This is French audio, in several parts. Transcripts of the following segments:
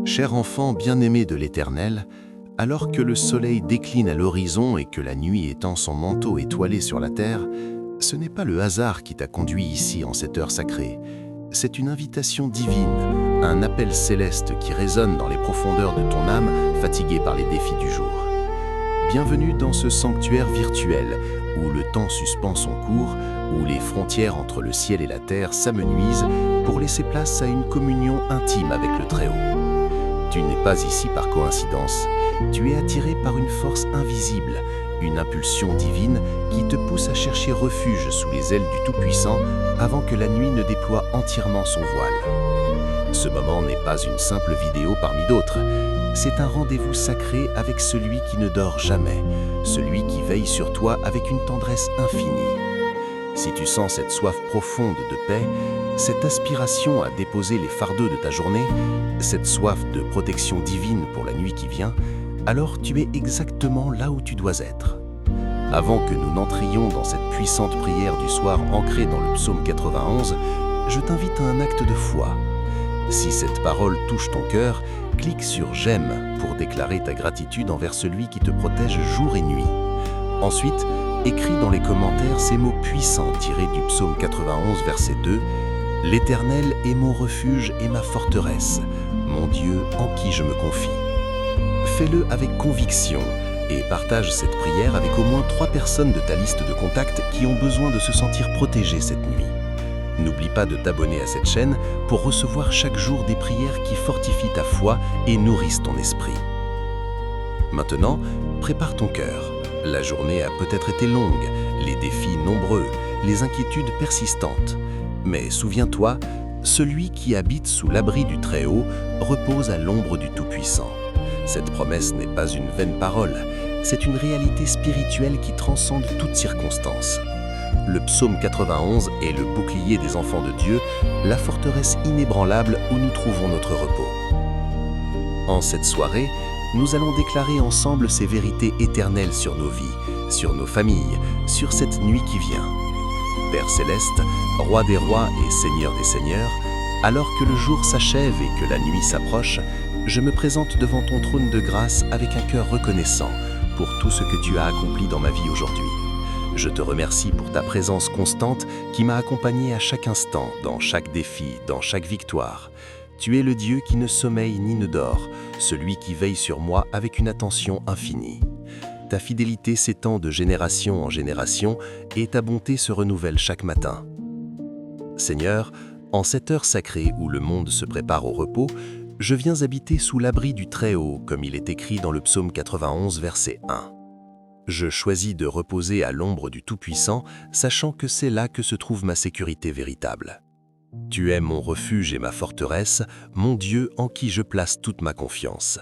Cher enfant bien-aimé de l'Éternel, alors que le soleil décline à l'horizon et que la nuit étend son manteau étoilé sur la terre, ce n'est pas le hasard qui t'a conduit ici en cette heure sacrée. C'est une invitation divine, un appel céleste qui résonne dans les profondeurs de ton âme fatiguée par les défis du jour. Bienvenue dans ce sanctuaire virtuel où le temps suspend son cours, où les frontières entre le ciel et la terre s'amenuisent pour laisser place à une communion intime avec le Très-Haut. Tu n'es pas ici par coïncidence, tu es attiré par une force invisible, une impulsion divine qui te pousse à chercher refuge sous les ailes du Tout-Puissant avant que la nuit ne déploie entièrement son voile. Ce moment n'est pas une simple vidéo parmi d'autres, c'est un rendez-vous sacré avec celui qui ne dort jamais, celui qui veille sur toi avec une tendresse infinie. Si tu sens cette soif profonde de paix, cette aspiration à déposer les fardeaux de ta journée, cette soif de protection divine pour la nuit qui vient, alors tu es exactement là où tu dois être. Avant que nous n'entrions dans cette puissante prière du soir ancrée dans le psaume 91, je t'invite à un acte de foi. Si cette parole touche ton cœur, clique sur « J'aime » pour déclarer ta gratitude envers celui qui te protège jour et nuit. Ensuite, écris dans les commentaires ces mots puissants tirés du psaume 91, verset 2 « L'Éternel est mon refuge et ma forteresse, mon Dieu en qui je me confie ». Fais-le avec conviction et partage cette prière avec au moins 3 personnes de ta liste de contacts qui ont besoin de se sentir protégées cette nuit. N'oublie pas de t'abonner à cette chaîne pour recevoir chaque jour des prières qui fortifient ta foi et nourrissent ton esprit. Maintenant, prépare ton cœur. La journée a peut-être été longue, les défis nombreux, les inquiétudes persistantes. Mais souviens-toi, celui qui habite sous l'abri du Très-Haut repose à l'ombre du Tout-Puissant. Cette promesse n'est pas une vaine parole, c'est une réalité spirituelle qui transcende toute circonstance. Le psaume 91 est le bouclier des enfants de Dieu, la forteresse inébranlable où nous trouvons notre repos. En cette soirée, nous allons déclarer ensemble ces vérités éternelles sur nos vies, sur nos familles, sur cette nuit qui vient. Père céleste, Roi des rois et Seigneur des seigneurs, alors que le jour s'achève et que la nuit s'approche, je me présente devant ton trône de grâce avec un cœur reconnaissant pour tout ce que tu as accompli dans ma vie aujourd'hui. Je te remercie pour ta présence constante qui m'a accompagné à chaque instant, dans chaque défi, dans chaque victoire. Tu es le Dieu qui ne sommeille ni ne dort, celui qui veille sur moi avec une attention infinie. Ta fidélité s'étend de génération en génération et ta bonté se renouvelle chaque matin. Seigneur, en cette heure sacrée où le monde se prépare au repos, je viens habiter sous l'abri du Très-Haut, comme il est écrit dans le psaume 91, verset 1. Je choisis de reposer à l'ombre du Tout-Puissant, sachant que c'est là que se trouve ma sécurité véritable. Tu es mon refuge et ma forteresse, mon Dieu en qui je place toute ma confiance.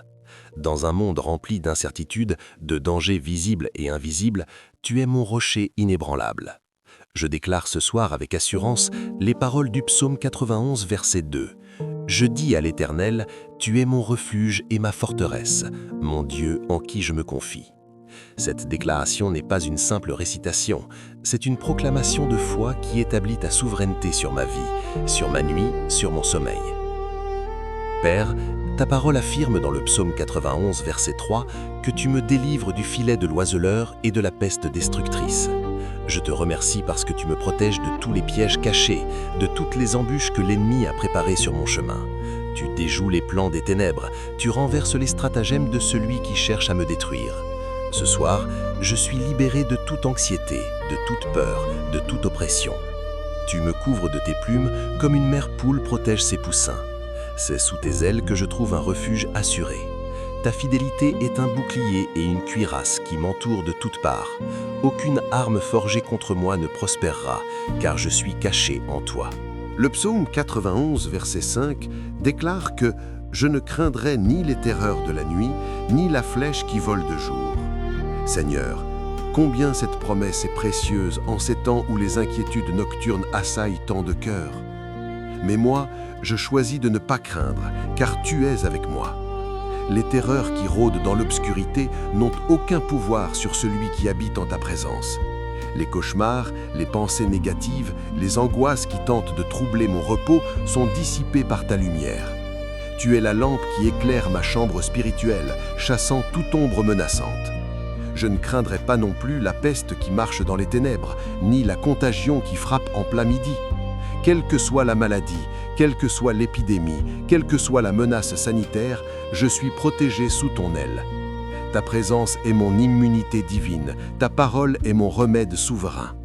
Dans un monde rempli d'incertitudes, de dangers visibles et invisibles, tu es mon rocher inébranlable. Je déclare ce soir avec assurance les paroles du psaume 91, verset 2. Je dis à l'Éternel, tu es mon refuge et ma forteresse, mon Dieu en qui je me confie. Cette déclaration n'est pas une simple récitation, c'est une proclamation de foi qui établit ta souveraineté sur ma vie, sur ma nuit, sur mon sommeil. Père, ta parole affirme dans le psaume 91, verset 3, que tu me délivres du filet de l'oiseleur et de la peste destructrice. Je te remercie parce que tu me protèges de tous les pièges cachés, de toutes les embûches que l'ennemi a préparées sur mon chemin. Tu déjoues les plans des ténèbres, tu renverses les stratagèmes de celui qui cherche à me détruire. Ce soir, je suis libéré de toute anxiété, de toute peur, de toute oppression. Tu me couvres de tes plumes comme une mère poule protège ses poussins. C'est sous tes ailes que je trouve un refuge assuré. Ta fidélité est un bouclier et une cuirasse qui m'entourent de toutes parts. Aucune arme forgée contre moi ne prospérera, car je suis caché en toi. Le psaume 91, verset 5, déclare que « Je ne craindrai ni les terreurs de la nuit, ni la flèche qui vole de jour. » Seigneur, combien cette promesse est précieuse en ces temps où les inquiétudes nocturnes assaillent tant de cœurs. Mais moi, je choisis de ne pas craindre, car tu es avec moi. Les terreurs qui rôdent dans l'obscurité n'ont aucun pouvoir sur celui qui habite en ta présence. Les cauchemars, les pensées négatives, les angoisses qui tentent de troubler mon repos sont dissipées par ta lumière. Tu es la lampe qui éclaire ma chambre spirituelle, chassant toute ombre menaçante. Je ne craindrai pas non plus la peste qui marche dans les ténèbres, ni la contagion qui frappe en plein midi. Quelle que soit la maladie, quelle que soit l'épidémie, quelle que soit la menace sanitaire, je suis protégé sous ton aile. Ta présence est mon immunité divine, ta parole est mon remède souverain.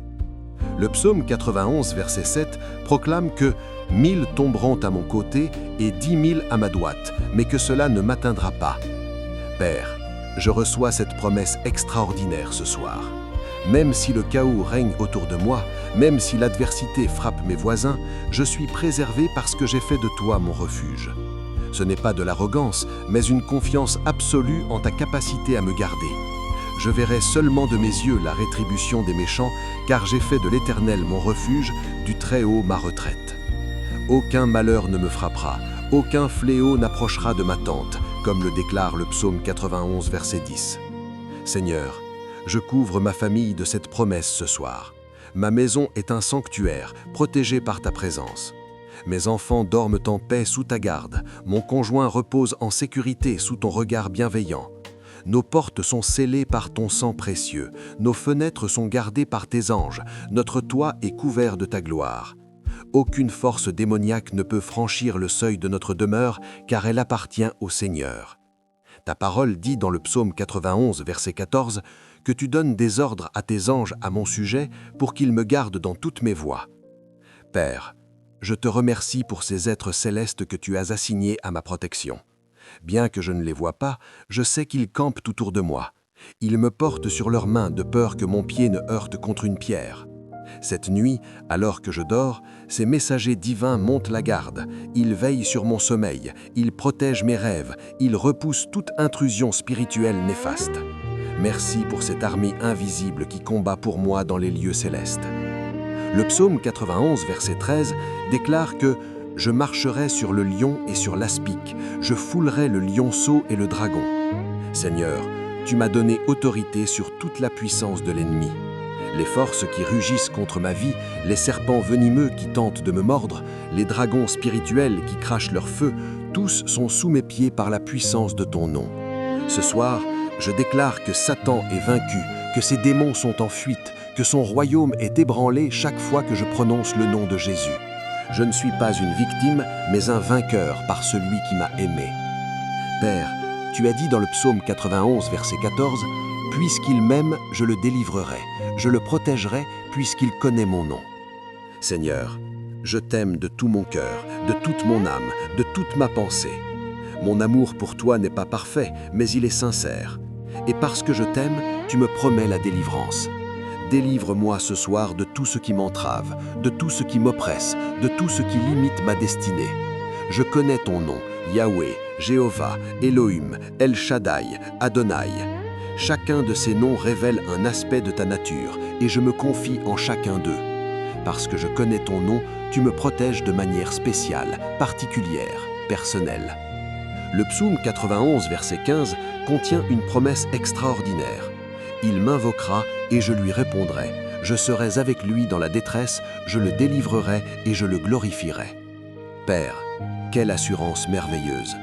Le psaume 91, verset 7, proclame que « 1000 tomberont à mon côté et 10 000 à ma droite, mais que cela ne m'atteindra pas. » Père, je reçois cette promesse extraordinaire ce soir. Même si le chaos règne autour de moi, même si l'adversité frappe mes voisins, je suis préservé parce que j'ai fait de toi mon refuge. Ce n'est pas de l'arrogance, mais une confiance absolue en ta capacité à me garder. Je verrai seulement de mes yeux la rétribution des méchants, car j'ai fait de l'Éternel mon refuge, du Très-Haut ma retraite. Aucun malheur ne me frappera, aucun fléau n'approchera de ma tente, comme le déclare le psaume 91, verset 10. Seigneur, je couvre ma famille de cette promesse ce soir. Ma maison est un sanctuaire, protégé par ta présence. Mes enfants dorment en paix sous ta garde. Mon conjoint repose en sécurité sous ton regard bienveillant. Nos portes sont scellées par ton sang précieux. Nos fenêtres sont gardées par tes anges. Notre toit est couvert de ta gloire. Aucune force démoniaque ne peut franchir le seuil de notre demeure, car elle appartient au Seigneur. Ta parole dit dans le psaume 91, verset 14, que tu donnes des ordres à tes anges à mon sujet pour qu'ils me gardent dans toutes mes voies. Père, je te remercie pour ces êtres célestes que tu as assignés à ma protection. Bien que je ne les vois pas, je sais qu'ils campent autour de moi. Ils me portent sur leurs mains de peur que mon pied ne heurte contre une pierre. Cette nuit, alors que je dors, ces messagers divins montent la garde. Ils veillent sur mon sommeil, ils protègent mes rêves, ils repoussent toute intrusion spirituelle néfaste. Merci pour cette armée invisible qui combat pour moi dans les lieux célestes. Le psaume 91, verset 13, déclare que « Je marcherai sur le lion et sur l'aspic, je foulerai le lionceau et le dragon. » Seigneur, tu m'as donné autorité sur toute la puissance de l'ennemi. Les forces qui rugissent contre ma vie, les serpents venimeux qui tentent de me mordre, les dragons spirituels qui crachent leur feu, tous sont sous mes pieds par la puissance de ton nom. Ce soir, je déclare que Satan est vaincu, que ses démons sont en fuite, que son royaume est ébranlé chaque fois que je prononce le nom de Jésus. Je ne suis pas une victime, mais un vainqueur par celui qui m'a aimé. Père, tu as dit dans le psaume 91, verset 14, « Puisqu'il m'aime, je le délivrerai, je le protégerai, puisqu'il connaît mon nom. » Seigneur, je t'aime de tout mon cœur, de toute mon âme, de toute ma pensée. Mon amour pour toi n'est pas parfait, mais il est sincère. Et parce que je t'aime, tu me promets la délivrance. Délivre-moi ce soir de tout ce qui m'entrave, de tout ce qui m'oppresse, de tout ce qui limite ma destinée. Je connais ton nom, Yahweh, Jéhovah, Elohim, El Shaddai, Adonai. Chacun de ces noms révèle un aspect de ta nature, et je me confie en chacun d'eux. Parce que je connais ton nom, tu me protèges de manière spéciale, particulière, personnelle. Le psaume 91, verset 15, contient une promesse extraordinaire. Il m'invoquera et je lui répondrai. Je serai avec lui dans la détresse, je le délivrerai et je le glorifierai. Père, quelle assurance merveilleuse!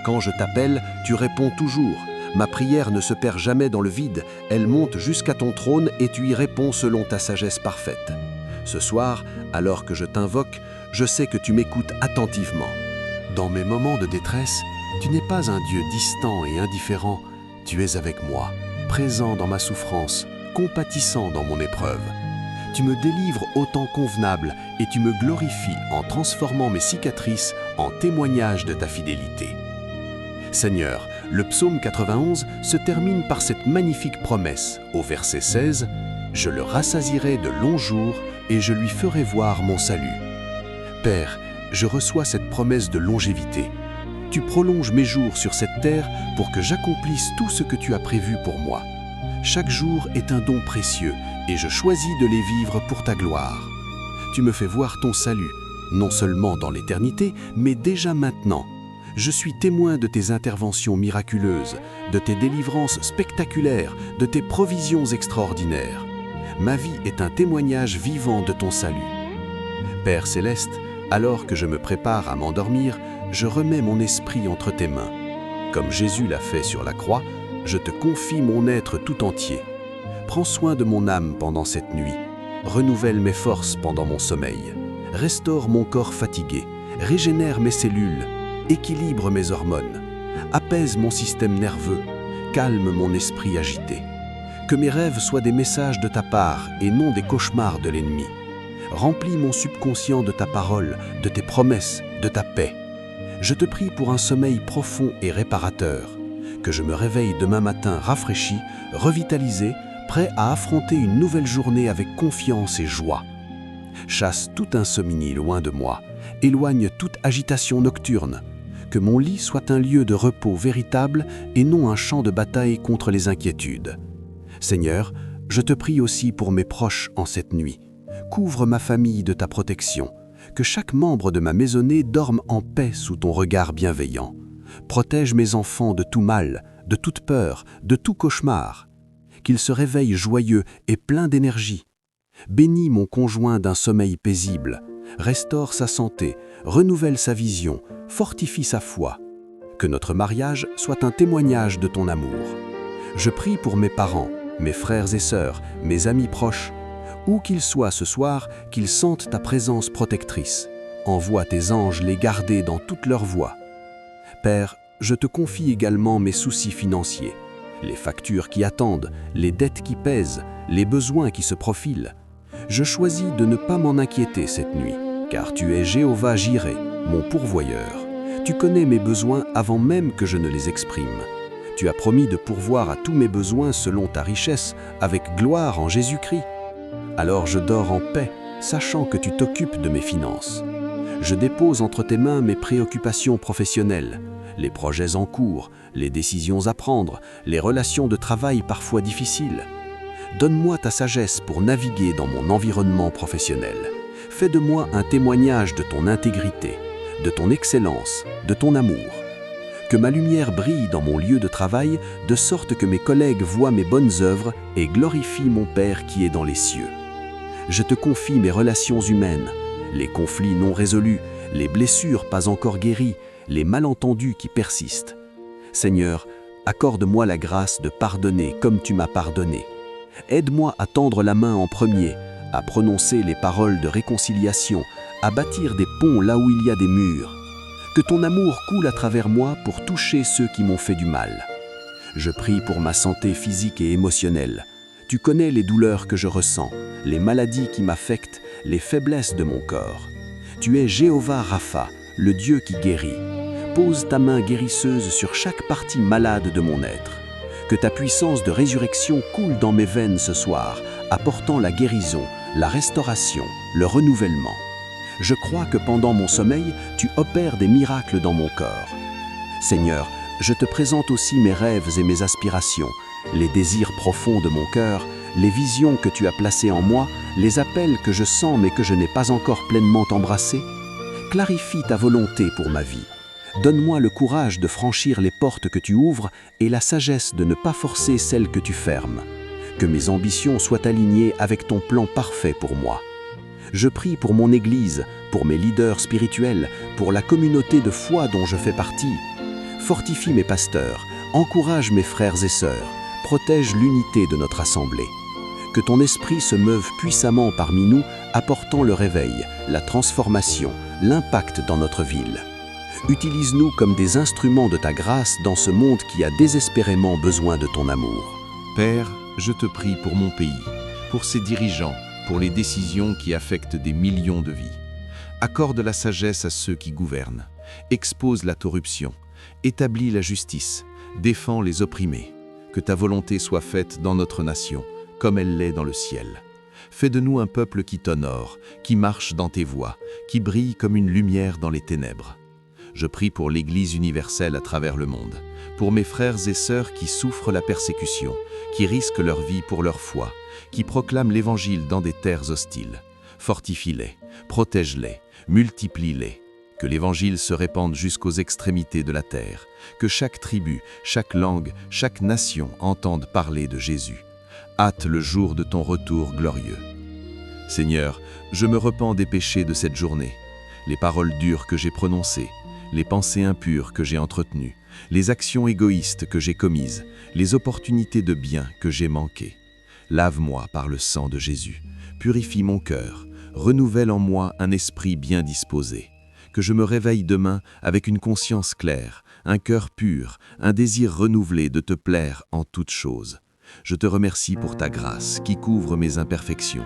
Quand je t'appelle, tu réponds toujours. Ma prière ne se perd jamais dans le vide, elle monte jusqu'à ton trône et tu y réponds selon ta sagesse parfaite. Ce soir, alors que je t'invoque, je sais que tu m'écoutes attentivement. Dans mes moments de détresse, tu n'es pas un Dieu distant et indifférent, tu es avec moi, présent dans ma souffrance, compatissant dans mon épreuve. Tu me délivres au temps convenable et tu me glorifies en transformant mes cicatrices en témoignage de ta fidélité. Seigneur, le psaume 91 se termine par cette magnifique promesse, au verset 16, « Je le rassasierai de longs jours et je lui ferai voir mon salut. » Père, je reçois cette promesse de longévité. Tu prolonges mes jours sur cette terre pour que j'accomplisse tout ce que tu as prévu pour moi. Chaque jour est un don précieux et je choisis de les vivre pour ta gloire. Tu me fais voir ton salut, non seulement dans l'éternité, mais déjà maintenant. Je suis témoin de tes interventions miraculeuses, de tes délivrances spectaculaires, de tes provisions extraordinaires. Ma vie est un témoignage vivant de ton salut. Père céleste, alors que je me prépare à m'endormir, je remets mon esprit entre tes mains. Comme Jésus l'a fait sur la croix, je te confie mon être tout entier. Prends soin de mon âme pendant cette nuit. Renouvelle mes forces pendant mon sommeil. Restaure mon corps fatigué. Régénère mes cellules. Équilibre mes hormones. Apaise mon système nerveux. Calme mon esprit agité. Que mes rêves soient des messages de ta part et non des cauchemars de l'ennemi. Remplis mon subconscient de ta parole, de tes promesses, de ta paix. Je te prie pour un sommeil profond et réparateur. Que je me réveille demain matin rafraîchi, revitalisé, prêt à affronter une nouvelle journée avec confiance et joie. Chasse toute insomnie loin de moi, éloigne toute agitation nocturne. Que mon lit soit un lieu de repos véritable et non un champ de bataille contre les inquiétudes. Seigneur, je te prie aussi pour mes proches en cette nuit. Couvre ma famille de ta protection. Que chaque membre de ma maisonnée dorme en paix sous ton regard bienveillant. Protège mes enfants de tout mal, de toute peur, de tout cauchemar. Qu'ils se réveillent joyeux et pleins d'énergie. Bénis mon conjoint d'un sommeil paisible. Restaure sa santé, renouvelle sa vision, fortifie sa foi. Que notre mariage soit un témoignage de ton amour. Je prie pour mes parents, mes frères et sœurs, mes amis proches. Où qu'ils soient ce soir, qu'ils sentent ta présence protectrice. Envoie tes anges les garder dans toutes leurs voies. Père, je te confie également mes soucis financiers, les factures qui attendent, les dettes qui pèsent, les besoins qui se profilent. Je choisis de ne pas m'en inquiéter cette nuit, car tu es Jéhovah Jireh, mon pourvoyeur. Tu connais mes besoins avant même que je ne les exprime. Tu as promis de pourvoir à tous mes besoins selon ta richesse, avec gloire en Jésus-Christ. Alors je dors en paix, sachant que tu t'occupes de mes finances. Je dépose entre tes mains mes préoccupations professionnelles, les projets en cours, les décisions à prendre, les relations de travail parfois difficiles. Donne-moi ta sagesse pour naviguer dans mon environnement professionnel. Fais de moi un témoignage de ton intégrité, de ton excellence, de ton amour. Que ma lumière brille dans mon lieu de travail, de sorte que mes collègues voient mes bonnes œuvres et glorifient mon Père qui est dans les cieux. Je te confie mes relations humaines, les conflits non résolus, les blessures pas encore guéries, les malentendus qui persistent. Seigneur, accorde-moi la grâce de pardonner comme tu m'as pardonné. Aide-moi à tendre la main en premier, à prononcer les paroles de réconciliation, à bâtir des ponts là où il y a des murs. Que ton amour coule à travers moi pour toucher ceux qui m'ont fait du mal. Je prie pour ma santé physique et émotionnelle. Tu connais les douleurs que je ressens, les maladies qui m'affectent, les faiblesses de mon corps. Tu es Jéhovah Rapha, le Dieu qui guérit. Pose ta main guérisseuse sur chaque partie malade de mon être. Que ta puissance de résurrection coule dans mes veines ce soir, apportant la guérison, la restauration, le renouvellement. Je crois que pendant mon sommeil, tu opères des miracles dans mon corps. Seigneur, je te présente aussi mes rêves et mes aspirations, les désirs profonds de mon cœur, les visions que tu as placées en moi, les appels que je sens mais que je n'ai pas encore pleinement embrassés. Clarifie ta volonté pour ma vie. Donne-moi le courage de franchir les portes que tu ouvres et la sagesse de ne pas forcer celles que tu fermes. Que mes ambitions soient alignées avec ton plan parfait pour moi. Je prie pour mon Église, pour mes leaders spirituels, pour la communauté de foi dont je fais partie. Fortifie mes pasteurs, encourage mes frères et sœurs, protège l'unité de notre assemblée. Que ton esprit se meuve puissamment parmi nous, apportant le réveil, la transformation, l'impact dans notre ville. Utilise-nous comme des instruments de ta grâce dans ce monde qui a désespérément besoin de ton amour. Père, je te prie pour mon pays, pour ses dirigeants, pour les décisions qui affectent des millions de vies. Accorde la sagesse à ceux qui gouvernent, expose la corruption, établis la justice, défends les opprimés. Que ta volonté soit faite dans notre nation, comme elle l'est dans le ciel. Fais de nous un peuple qui t'honore, qui marche dans tes voies, qui brille comme une lumière dans les ténèbres. Je prie pour l'Église universelle à travers le monde, pour mes frères et sœurs qui souffrent la persécution, qui risquent leur vie pour leur foi, qui proclament l'Évangile dans des terres hostiles. Fortifie-les, protège-les, multiplie-les. Que l'Évangile se répande jusqu'aux extrémités de la terre, que chaque tribu, chaque langue, chaque nation entende parler de Jésus. Hâte le jour de ton retour glorieux. Seigneur, je me repens des péchés de cette journée, les paroles dures que j'ai prononcées, les pensées impures que j'ai entretenues, les actions égoïstes que j'ai commises, les opportunités de bien que j'ai manquées. Lave-moi par le sang de Jésus, purifie mon cœur, renouvelle en moi un esprit bien disposé. Que je me réveille demain avec une conscience claire, un cœur pur, un désir renouvelé de te plaire en toutes choses. Je te remercie pour ta grâce qui couvre mes imperfections.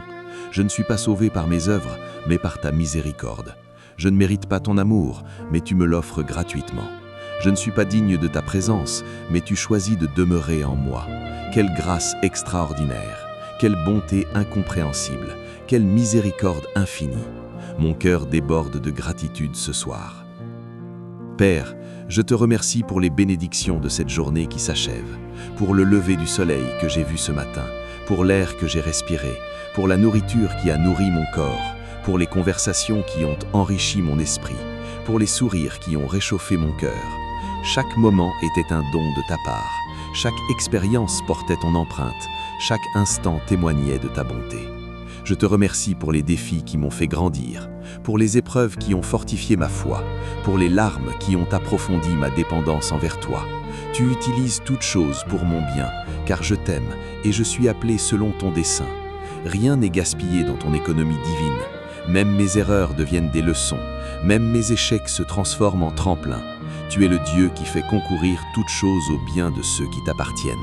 Je ne suis pas sauvé par mes œuvres, mais par ta miséricorde. Je ne mérite pas ton amour, mais tu me l'offres gratuitement. Je ne suis pas digne de ta présence, mais tu choisis de demeurer en moi. Quelle grâce extraordinaire, quelle bonté incompréhensible, quelle miséricorde infinie. Mon cœur déborde de gratitude ce soir. Père, je te remercie pour les bénédictions de cette journée qui s'achève, pour le lever du soleil que j'ai vu ce matin, pour l'air que j'ai respiré, pour la nourriture qui a nourri mon corps, pour les conversations qui ont enrichi mon esprit, pour les sourires qui ont réchauffé mon cœur. Chaque moment était un don de ta part, chaque expérience portait ton empreinte, chaque instant témoignait de ta bonté. Je te remercie pour les défis qui m'ont fait grandir, pour les épreuves qui ont fortifié ma foi, pour les larmes qui ont approfondi ma dépendance envers toi. Tu utilises toutes choses pour mon bien, car je t'aime et je suis appelé selon ton dessein. Rien n'est gaspillé dans ton économie divine. Même mes erreurs deviennent des leçons, même mes échecs se transforment en tremplin. Tu es le Dieu qui fait concourir toutes choses au bien de ceux qui t'appartiennent.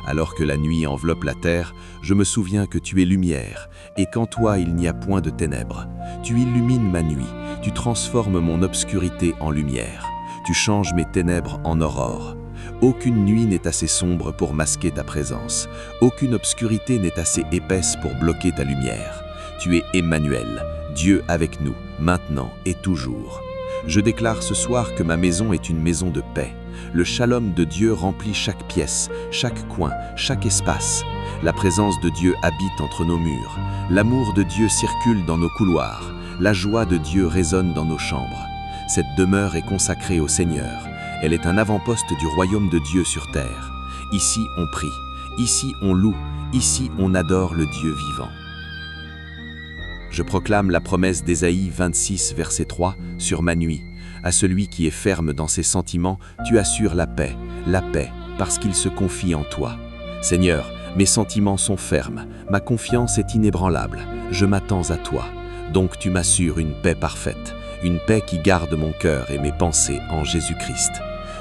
Alors que la nuit enveloppe la terre, je me souviens que tu es lumière, et qu'en toi il n'y a point de ténèbres. Tu illumines ma nuit, tu transformes mon obscurité en lumière. Tu changes mes ténèbres en aurore. Aucune nuit n'est assez sombre pour masquer ta présence. Aucune obscurité n'est assez épaisse pour bloquer ta lumière. Tu es Emmanuel, Dieu avec nous, maintenant et toujours. Je déclare ce soir que ma maison est une maison de paix. Le shalom de Dieu remplit chaque pièce, chaque coin, chaque espace. La présence de Dieu habite entre nos murs. L'amour de Dieu circule dans nos couloirs. La joie de Dieu résonne dans nos chambres. Cette demeure est consacrée au Seigneur. Elle est un avant-poste du royaume de Dieu sur terre. Ici on prie, ici on loue, ici on adore le Dieu vivant. Je proclame la promesse d'Ésaïe 26, verset 3, sur ma nuit. À celui qui est ferme dans ses sentiments, tu assures la paix, parce qu'il se confie en toi. Seigneur, mes sentiments sont fermes, ma confiance est inébranlable, je m'attends à toi. Donc tu m'assures une paix parfaite, une paix qui garde mon cœur et mes pensées en Jésus-Christ.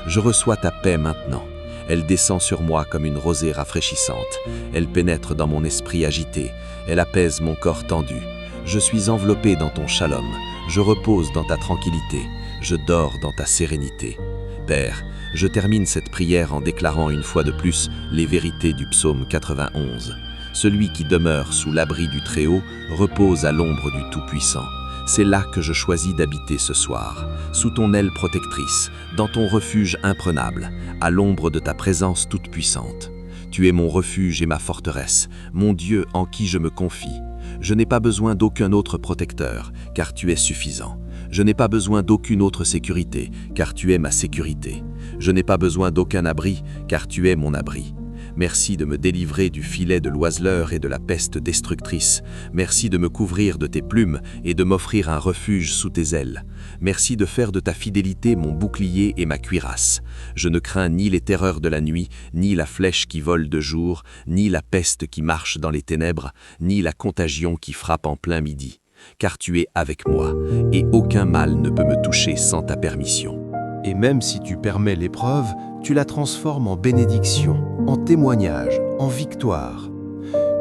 Je reçois ta paix maintenant. Elle descend sur moi comme une rosée rafraîchissante. Elle pénètre dans mon esprit agité. Elle apaise mon corps tendu. Je suis enveloppé dans ton shalom. Je repose dans ta tranquillité. Je dors dans ta sérénité. Père, je termine cette prière en déclarant une fois de plus les vérités du psaume 91. Celui qui demeure sous l'abri du Très-Haut repose à l'ombre du Tout-Puissant. C'est là que je choisis d'habiter ce soir, sous ton aile protectrice, dans ton refuge imprenable, à l'ombre de ta présence toute-puissante. Tu es mon refuge et ma forteresse, mon Dieu en qui je me confie. Je n'ai pas besoin d'aucun autre protecteur, car tu es suffisant. Je n'ai pas besoin d'aucune autre sécurité, car tu es ma sécurité. Je n'ai pas besoin d'aucun abri, car tu es mon abri. Merci de me délivrer du filet de l'oiseleur et de la peste destructrice. Merci de me couvrir de tes plumes et de m'offrir un refuge sous tes ailes. Merci de faire de ta fidélité mon bouclier et ma cuirasse. Je ne crains ni les terreurs de la nuit, ni la flèche qui vole de jour, ni la peste qui marche dans les ténèbres, ni la contagion qui frappe en plein midi. Car tu es avec moi, et aucun mal ne peut me toucher sans ta permission. Et même si tu permets l'épreuve, tu la transformes en bénédiction, en témoignage, en victoire.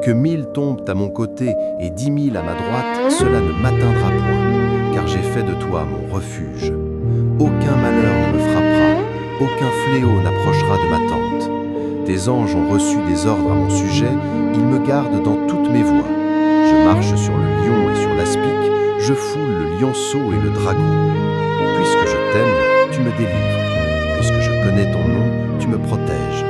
Que 1000 tombent à mon côté et 10 000 à ma droite, cela ne m'atteindra point, car j'ai fait de toi mon refuge. Aucun malheur ne me frappera, aucun fléau n'approchera de ma tente. Tes anges ont reçu des ordres à mon sujet, ils me gardent dans toutes mes voies. Je marche sur le lion et sur l'aspic, je foule le lionceau et le dragon. Puisque je t'aime, tu me délivres. Puisque je connais ton nom, tu me protèges.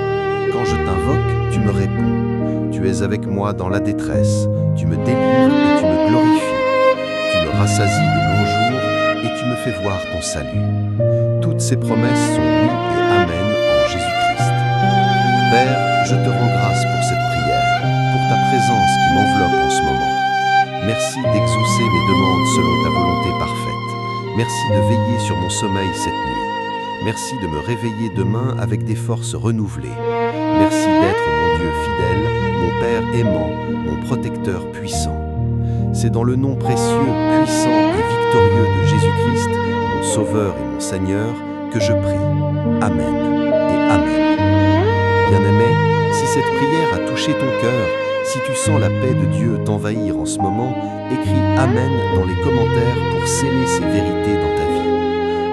Quand je t'invoque, tu me réponds. Tu es avec moi dans la détresse. Tu me délivres et tu me glorifies. Tu me rassasies de longs jours et tu me fais voir ton salut. Toutes ces promesses sont oui et amen en Jésus-Christ. Père, je te rends grâce pour cette prière, pour ta présence qui m'enveloppe en ce moment. Merci d'exaucer mes demandes selon ta volonté parfaite. Merci de veiller sur mon sommeil cette nuit. Merci de me réveiller demain avec des forces renouvelées. Merci d'être mon Dieu fidèle, mon Père aimant, mon protecteur puissant. C'est dans le nom précieux, puissant et victorieux de Jésus-Christ, mon Sauveur et mon Seigneur, que je prie. Amen et Amen. Bien-aimé, si cette prière a touché ton cœur, si tu sens la paix de Dieu t'envahir en ce moment, écris Amen dans les commentaires pour sceller ces vérités dans ta vie.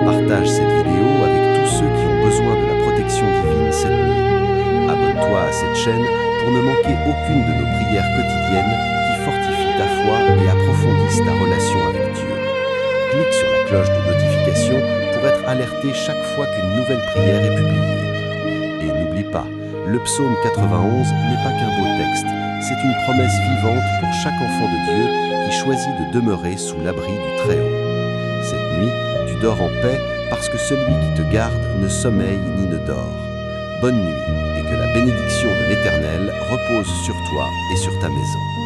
Partage cette vidéo avec tous ceux qui ont besoin de la protection divine cette nuit. Abonne-toi à cette chaîne pour ne manquer aucune de nos prières quotidiennes qui fortifient ta foi et approfondissent ta relation avec Dieu. Clique sur la cloche de notification pour être alerté chaque fois qu'une nouvelle prière est publiée. Et n'oublie pas, le psaume 91 n'est pas qu'un beau texte, c'est une promesse vivante pour chaque enfant de Dieu qui choisit de demeurer sous l'abri du Très-Haut. Cette nuit, tu dors en paix parce que celui qui te garde ne sommeille ni ne dort. Bonne nuit et que la bénédiction de l'Éternel repose sur toi et sur ta maison.